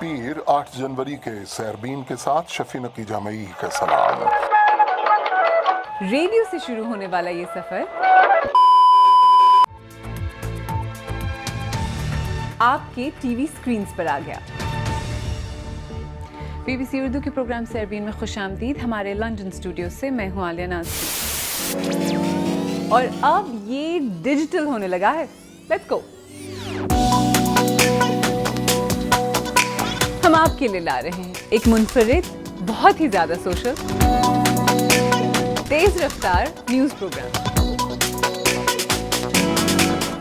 पीर 8 जनवरी के सैरबीन के साथ शफी नकी जामई का सलाम। रेडियो से शुरू होने वाला ये सफर आपके टीवी स्क्रीन्स पर आ गया। बीबीसी उर्दू के प्रोग्राम सैरबीन में खुशामदीद। हमारे लंदन स्टूडियो से मैं हूं आलिया नाज़री और अब ये डिजिटल होने लगा है। Let's go. हम आपके लिए ला रहे हैं एक मुनफरिद, बहुत ही ज्यादा सोशल, तेज रफ्तार न्यूज प्रोग्राम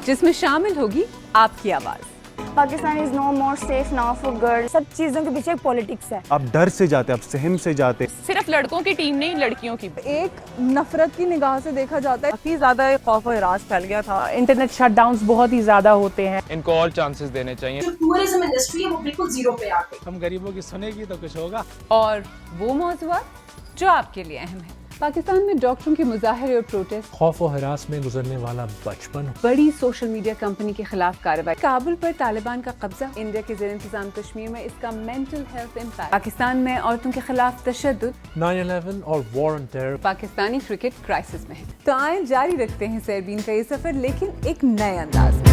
जिसमें शामिल होगी आपकी आवाज। Pakistan is no more safe now for girls. सब चीजों के पीछे एक पॉलिटिक्स है। आप डर से जाते, आप सहम से जाते। सिर्फ लड़कों की टीम नहीं, लड़कियों की। एक नफरत की निगाह से देखा जाता है। काफी ज्यादा खौफ और हिरास फैल गया था। इंटरनेट शटडाउन्स बहुत ही ज्यादा होते हैं। इनको और चांसेस देने चाहिए। जो टूरिज्म इंडस्ट्री है वो बिल्कुल जीरो पे आ गई। हम गरीबों की सुनेगी तो कुछ होगा। और वो मौज़ूआत जो आपके लिए अहम है। पाकिस्तान में डॉक्टरों के मुजाहरे और प्रोटेस्ट, खौफ और हरास में गुजरने वाला बचपन, बड़ी सोशल मीडिया कंपनी के खिलाफ कार्रवाई, काबुल पर तालिबान का कब्जा, इंडिया के ज़ेर इंतजाम कश्मीर में इसका मेंटल हेल्थ इम्पैक्ट, पाकिस्तान में औरतों के खिलाफ तशद्दुद, 9/11 और war on terror, Pakistani cricket crisis में है। तो आए जारी रखते हैं सैरबीन का ये सफर, लेकिन एक नए अंदाज में।